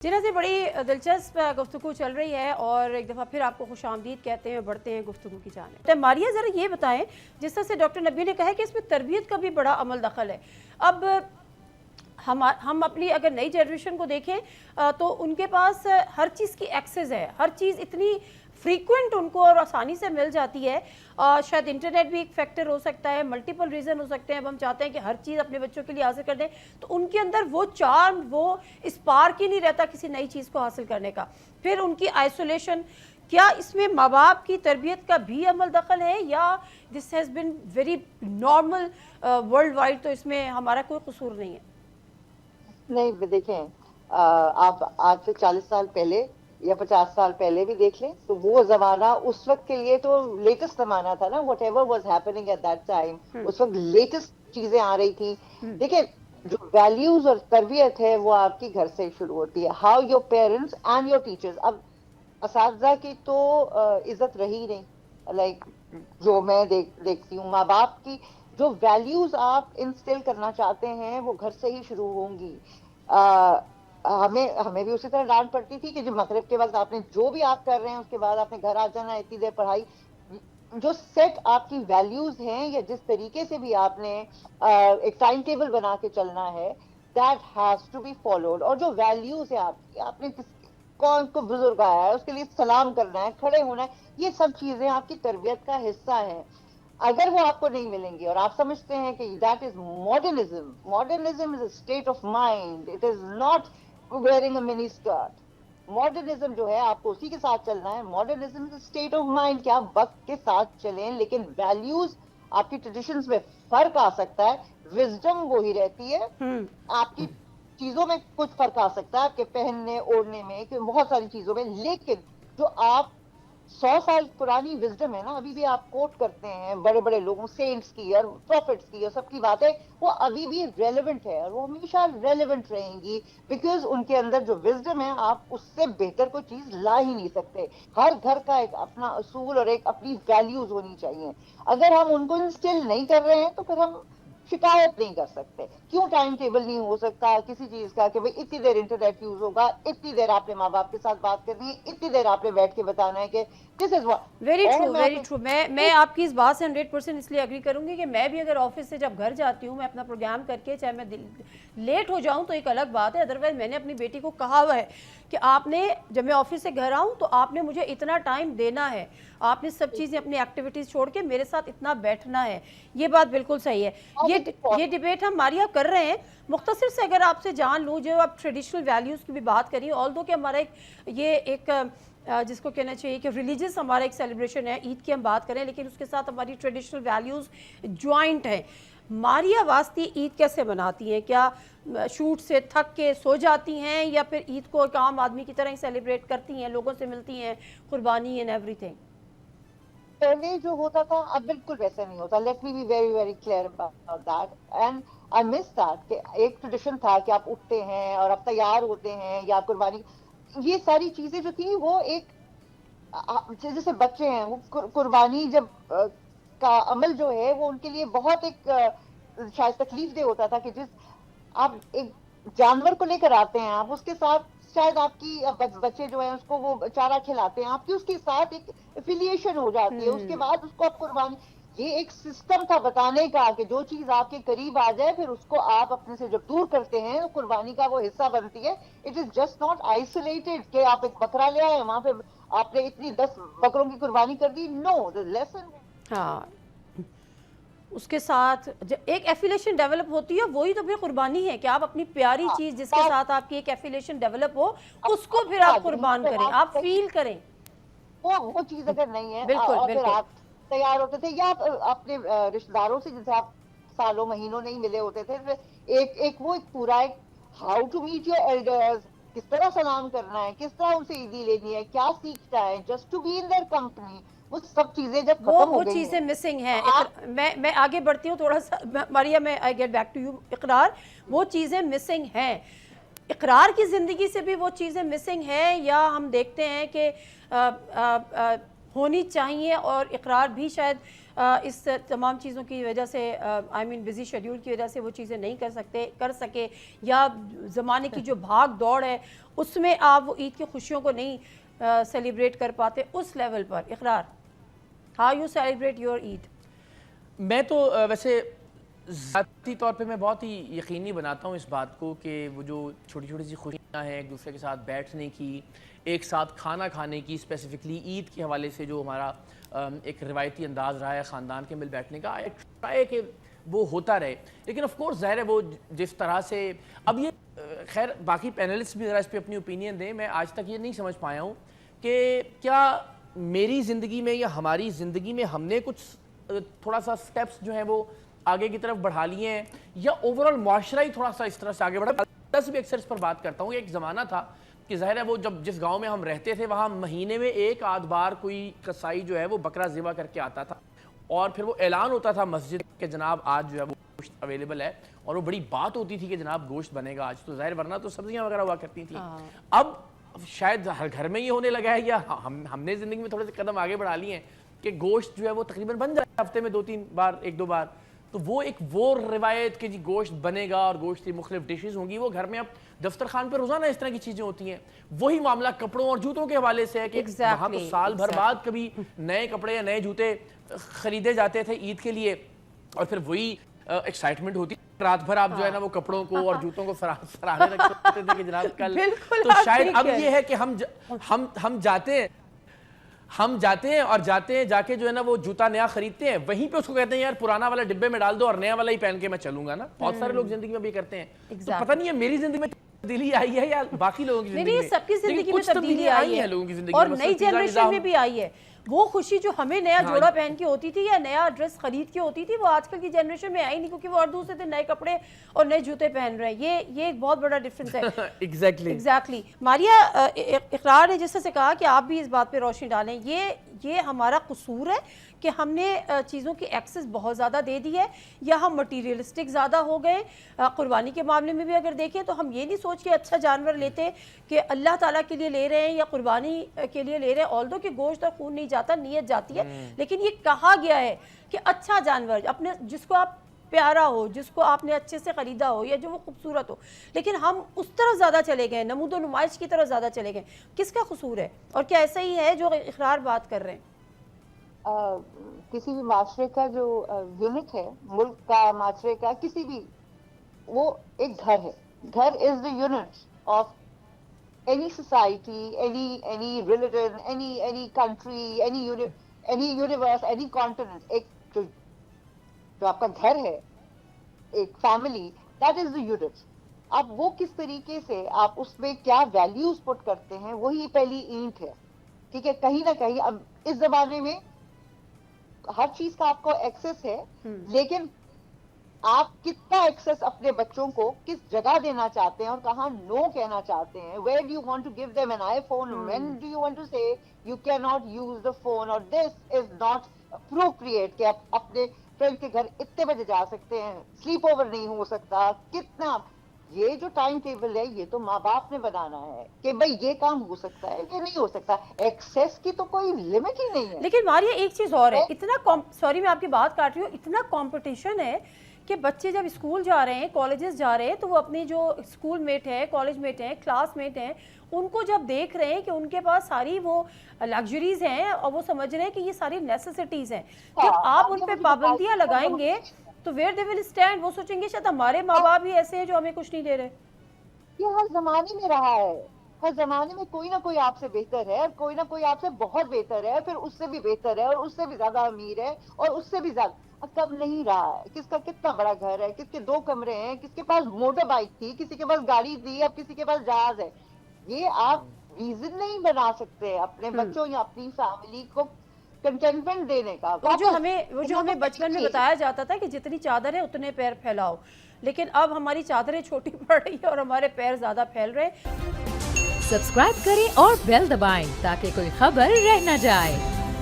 जिना से बड़ी दिलचस्प गुफ्तगू चल रही है और एक दफ़ा फिर आपको खुशामदीद कहते हैं, बढ़ते हैं गुफ्तगू की जानिब। तो मारिया ज़रा ये बताएं, जिस तरह से डॉक्टर नबी ने कहा है कि इसमें तरबियत का भी बड़ा अमल दखल है। अब हम अपनी अगर नई जनरेशन को देखें तो उनके पास हर चीज़ की एक्सेस है, हर चीज़ इतनी फ्रीक्वेंट उनको और आसानी से मिल जाती है। शायद इंटरनेट भी एक फैक्टर हो सकता है, मल्टीपल रीज़न हो सकते हैं। अब हम चाहते हैं कि हर चीज़ अपने बच्चों के लिए हासिल कर दें, तो उनके अंदर वो चार्म, वो स्पार्क ही नहीं रहता किसी नई चीज़ को हासिल करने का। फिर उनकी आइसोलेशन, क्या इसमें माँ बाप की तरबियत का भी अमल दखल है या this has been very normal world wide, तो इसमें हमारा कोई कसूर नहीं है? नहीं, देखें, आप आज से 40 साल पहले या 50 साल पहले भी देख लें तो वो जमाना उस वक्त के लिए तो लेटेस्ट जमाना था ना। What ever was happening at that time, उस वक्त लेटेस्ट चीजें आ रही थी। देखिए, जो वैल्यूज और तरबियत है वो आपकी घर से शुरू होती है। How your parents and your teachers. अब असातिज़ा की तो इज्जत रही नहीं, लाइक जो मैं देखती हूँ, माँ बाप की जो वैल्यूज आप इंस्टिल करना चाहते हैं वो घर से ही शुरू होंगी। हमें भी उसी तरह डांट पड़ती थी कि जो मगरिब के वक्त आपने जो भी आप कर रहे हैं उसके बाद आपने घर आ जाना, इतनी देर पढ़ाई। जो सेट आपकी वैल्यूज हैं या जिस तरीके से भी आपने एक टाइम टेबल बना के चलना है, that has to be followed. और जो वैल्यूज है आपकी, आपने कौन को बुजुर्ग आया है उसके लिए सलाम करना है, खड़े होना है, ये सब चीजें आपकी तरबियत का हिस्सा है। अगर वो आपको नहीं मिलेंगी और आप समझते हैं कि that is modernism, modernism is a state of mind, it is not wearing a mini skirt. Modernism जो है आपको उसी के साथ चलना है। Modernism is a state of mind कि आप वक्त के साथ चलें, लेकिन वैल्यूज, आपकी ट्रेडिशंस में फर्क आ सकता है, विजडम वही रहती है। आपकी चीजों में कुछ फर्क आ सकता है, आपके पहनने ओढ़ने में, बहुत सारी चीजों में, लेकिन जो आप 100 साल पुरानी विजडम है ना, अभी भी आप कोट करते हैं बड़े बड़े लोगों, सेंट्स की और प्रॉफिट्स की और सबकी बातें, वो अभी भी रेलेवेंट है और वो हमेशा रेलेवेंट रहेंगी, बिकॉज उनके अंदर जो विजडम है, आप उससे बेहतर कोई चीज ला ही नहीं सकते। हर घर का एक अपना असूल और एक अपनी वैल्यूज होनी चाहिए। अगर हम उनको इंस्टिल नहीं कर रहे हैं तो फिर हम शिकायत नहीं कर सकते। क्यों टाइम टेबल नहीं हो सकता किसी चीज का कि भाई इतनी देर इंटरनेट यूज होगा, इतनी देर आपने माँ बाप के साथ बात करनी है, इतनी देर आपने बैठ के बताना है कि this is what. Very true, very true. मैं आपकी इस बात से 100% इसलिए एग्री करूंगी कि मैं भी अगर ऑफिस से जब घर जाती हूँ, मैं अपना प्रोग्राम करके, चाहे मैं लेट हो जाऊँ तो एक अलग बात है, अदरवाइज मैंने अपनी बेटी को कहा हुआ है कि आपने, जब मैं ऑफिस से घर आऊँ तो आपने मुझे इतना टाइम देना है, आपने सब चीज़ें अपनी एक्टिविटीज़ छोड़ के मेरे साथ इतना बैठना है। ये बात बिल्कुल सही है। ये डिबेट हम मारिया कर रहे हैं। मुख्तसर से अगर आपसे जान लूँ, जो आप ट्रेडिशनल वैल्यूज़ की भी बात करिए, ऑल्दो कि हमारा एक जिसको कहना चाहिए कि रिलीजियस हमारा एक सेलिब्रेशन है, ईद की हम बात करें, लेकिन उसके साथ हमारी ट्रेडिशनल वैल्यूज़ जॉइंट हैं। मारिया वास्ती ईद कैसे मनाती हैं? क्या शूट से थक के सो जाती हैं या फिर ईद को एक आम आदमी की तरह ही सेलिब्रेट करती हैं, लोगों से मिलती हैं, कुर्बानी एंड एवरीथिंग? पहले जो होता था अब बिल्कुल वैसा नहीं होता। Let me be very very clear about that, and I miss that कि एक ट्रेडिशन था कि आप उठते हैं और आप तैयार होते हैं या कुर्बानी, ये सारी चीजें जो थी वो एक, जैसे बच्चे हैं वो कुर्बानी जब का अमल जो है वो उनके लिए बहुत एक शायद तकलीफ दे होता था कि जिस आप एक जानवर को लेकर आते हैं, आप उसके साथ शायद आपकी बच्चे जो है उसको वो चारा खिलाते हैं, आपकी उसके साथ एक एफिलिएशन हो जाती है, उसके बाद उसको आप कुर्बानी, ये एक सिस्टम था बताने का कि जो चीज आपके करीब आ जाए फिर उसको आप अपने से जब दूर करते हैं तो कुर्बानी का वो हिस्सा बनती है। It is just not isolated कि आप एक बकरा ले आए, वहां पे आपने इतनी 10 बकरों की कुर्बानी कर दी। नो, द लेसन, हाँ, उसके साथ एक एफिलेशन डेवलप होती है, वही तो फिर कुर्बानी है कि आप अपनी प्यारी चीज जिसके साथ आपकी एक एफिलेशन डेवलप हो, उसको फिर आप कुर्बान करें, आप फील करें। वो चीज अगर नहीं है, बिल्कुल, और बिल्कुल। फिर आप तैयार होते थे या आप अपने रिश्तेदारों से जिनसे आप सालों महीनों नहीं मिले होते थे, एक वो एक पूरा एक how to meet your elders, किस तरह सलाम करना है, किस तरह उनसे ईदी लेनी है, क्या सीखना है, just to be in their company, वो सब चीजें जब खत्म हो गई चीजें मिसिंग हैं। मैं आगे बढ़ती हूँ थोड़ा सा, मारिया, मैं I get back to you. Iqrar, वो चीजें मिसिंग हैं, इकरार की ज़िंदगी से भी वो चीज़ें मिसिंग है, या हम देखते हैं कि होनी चाहिए और इकरार भी शायद اس تمام چیزوں کی وجہ سے آئی مین بزی شیڈیول کی وجہ سے وہ چیزیں نہیں کر سکے، یا زمانے کی جو بھاگ دوڑ ہے اس میں آپ وہ عید کی خوشیوں کو نہیں سیلیبریٹ کر پاتے اس لیول پر؟ اقرار، ہاؤ یو سیلیبریٹ یور عید؟ میں تو ویسے ذاتی طور پہ میں بہت ہی یقینی بناتا ہوں اس بات کو کہ وہ جو چھوٹی چھوٹی سی خوشیاں ہیں، ایک دوسرے کے ساتھ بیٹھنے کی، ایک ساتھ کھانا کھانے کی، اسپیسیفکلی عید کے حوالے سے جو ہمارا ایک روایتی انداز رہا ہے خاندان کے مل بیٹھنے کا، ٹرائی کہ وہ ہوتا رہے. لیکن آف کورس ظاہر ہے وہ جس طرح سے اب یہ خیر باقی پینلسٹ بھی ذرا اس پہ اپنی اوپینین دیں. میں آج تک یہ نہیں سمجھ پایا ہوں کہ کیا میری زندگی میں یا ہماری زندگی میں ہم نے کچھ تھوڑا سا سٹیپس جو ہیں وہ آگے کی طرف بڑھا لیے ہیں، یا اوورآل معاشرہ ہی تھوڑا سا اس طرح سے آگے بڑھا. میں بھی اکثر اس پر بات کرتا ہوں. ایک زمانہ تھا کہ ظاہر ہے وہ جس گاؤں میں ہم رہتے تھے وہاں مہینے میں ایک آدھ بار کوئی قصائی جو ہے وہ بکرا ذبح کر کے آتا تھا، اور پھر وہ اعلان ہوتا تھا مسجد کہ جناب آج جو ہے وہ گوشت اویلیبل ہے، اور وہ بڑی بات ہوتی تھی کہ جناب گوشت بنے گا آج. تو ظاہر ورنہ تو سبزیاں وغیرہ ہوا کرتی تھیں. اب شاید ہر گھر میں یہ ہونے لگا ہے، یا ہم نے زندگی میں تھوڑے سے قدم آگے بڑھا لیے ہیں کہ گوشت جو ہے وہ تقریباً بن جائے ہفتے میں 2-3 بار، 1-2 بار. تو وہ ایک وہ روایت کہ جی گوشت بنے گا اور گوشت کی مختلف ڈشز ہوں گی، وہ گھر میں اب دفترخوان پہ روزانہ اس طرح کی چیزیں ہوتی ہیں. وہی معاملہ کپڑوں اور جوتوں کے حوالے سے ہے کہ وہاں تو سال بھر بعد کبھی نئے کپڑے یا نئے جوتے خریدے جاتے تھے عید کے لیے، اور پھر وہی ایکسائٹمنٹ ہوتی رات بھر آپ جو ہے نا وہ کپڑوں کو اور جوتوں کو فراہنے رکھ سکتے تھے کہ جناب کل. تو شاید اب یہ ہے کہ ہم جاتے ہیں اور جا کے جو ہے نا وہ جوتا نیا خریدتے ہیں، وہیں پہ اس کو کہتے ہیں یار پرانا والا ڈبے میں ڈال دو اور نیا والا ہی پہن کے میں چلوں گا نا. بہت سارے لوگ زندگی میں بھی کرتے ہیں. تو پتہ نہیں ہے میری زندگی میں تبدیلی آئی ہے یا باقی لوگوں کی زندگی میں. سب کی زندگی میں تبدیلی آئی ہے لوگوں کی زندگی اور میں، نئی جنریشن میں بھی آئی ہے. وہ خوشی جو ہمیں نیا جوڑا پہن کے ہوتی تھی یا نیا ڈریس خرید کے ہوتی تھی، وہ آج کل کی جنریشن میں آئی نہیں، کیونکہ وہ اور دوسرے دن نئے کپڑے اور نئے جوتے پہن رہے ہیں. یہ ایک بہت بڑا ڈفرینس ہے. ایگزیکٹلی. ماریہ، اقرار نے جس سے کہا کہ آپ بھی اس بات پہ روشنی ڈالیں، یہ ہمارا قصور ہے کہ ہم نے چیزوں کی ایکسس بہت زیادہ دے دی ہے، یا ہم مٹیریلسٹک زیادہ ہو گئے. قربانی کے معاملے میں بھی اگر دیکھیں تو ہم یہ نہیں سوچ کے اچھا جانور لیتے کہ اللہ تعالیٰ کے لیے لے رہے ہیں یا قربانی کے لیے لے رہے ہیں. آلدو کہ گوشت اور خون نہیں جاتا، نیت جاتی ہے، لیکن یہ کہا گیا ہے کہ اچھا جانور اپنے جس کو آپ پیارا ہو، جس کو آپ نے اچھے سے خریدا ہو، یا جو وہ خوبصورت ہو. لیکن ہم اس طرف زیادہ چلے گئے، نمود و نمائش کی طرف زیادہ چلے گئے. کس کا قصور ہے؟ اور کیا ایسا ہی ہے جو اقرار بات کر رہے ہیں؟ کسی بھی معاشرے کا جو یونٹ ہے، ملک کا، معاشرے کا، کسی بھی، وہ ایک گھر ہے. گھر is the unit of any society, any religion, any country, any universe, any continent. ایک جو آپ کا گھر ہے، ایک family, that is the unit. اب وہ کس طریقے سے آپ اس میں کیا ویلیوز پٹ کرتے ہیں، وہی پہلی اینٹ ہے. ٹھیک ہے، کہیں نہ کہیں اب اس زمانے میں ہر چیز کا آپ کو ایکسس ہے، لیکن آپ کتنا ایکسس اپنے بچوں کو کس جگہ دینا چاہتے ہیں اور کہاں نو کہنا چاہتے ہیں. where do you want to give them an iPhone, when do you want to say you cannot use the phone, or this is not appropriate کہ آپ اپنے فرینڈ کے گھر اتنے بجے جا سکتے ہیں، سلیپ اوور نہیں ہو سکتا. کتنا یہ جو ٹائم ٹیبل ہے یہ تو ماں باپ نے بنانا ہے کہ بھئی یہ کام ہو سکتا ہے، یہ نہیں ہو سکتا. ایکسس کی تو کوئی لمٹ ہی نہیں ہے. لیکن ماریہ ایک چیز اور ہے، اتنا سوری میں آپ کی بات کاٹ رہی ہوں، اتنا کمپٹیشن ہے کہ بچے جب اسکول جا رہے ہیں، کالجز جا رہے ہیں، تو وہ اپنی جو اسکول میٹ ہیں، کالج میٹ ہیں، کلاس میٹ ہیں، ان کو جب دیکھ رہے ہیں کہ ان کے پاس ساری وہ لگژریز ہیں اور وہ سمجھ رہے ہیں کہ یہ ساری نیسیسٹیز ہیں، جب آپ ان پہ پابندیاں لگائیں گے تو ویئر دے ول اسٹینڈ. وہ سوچیں گے شاید ہمارے ماں باپ ہی ایسے ہیں جو ہمیں کچھ نہیں دے رہے. یہ ہر زمانے میں رہا ہے. ہر زمانے میں کوئی نہ کوئی آپ سے بہتر ہے، کوئی نہ کوئی آپ سے بہت بہتر ہے، پھر اس سے بھی بہتر ہے، اور اس سے بھی زیادہ امیر ہے، اور اس سے بھی زیادہ. کب نہیں رہا ہے کس کا کتنا بڑا گھر ہے، کس کے 2 کمرے ہیں، کس کے پاس موٹر بائک تھی، کسی کے پاس گاڑی تھی، اب کسی کے پاس جہاز ہے. یہ آپ ریزن نہیں بنا سکتے اپنے بچوں یا اپنی فیملی کو کنٹینٹمنٹ دینے کا. وہ جو ہمیں بچپن میں بتایا جاتا تھا کہ جتنی چادر ہے اتنے پیر پھیلاؤ، لیکن اب ہماری چادریں چھوٹی پڑ رہی ہیں اور ہمارے پیر زیادہ پھیل رہے ہیں. سبسکرائب کریں اور بیل دبائیں تاکہ کوئی خبر رہ نہ جائے.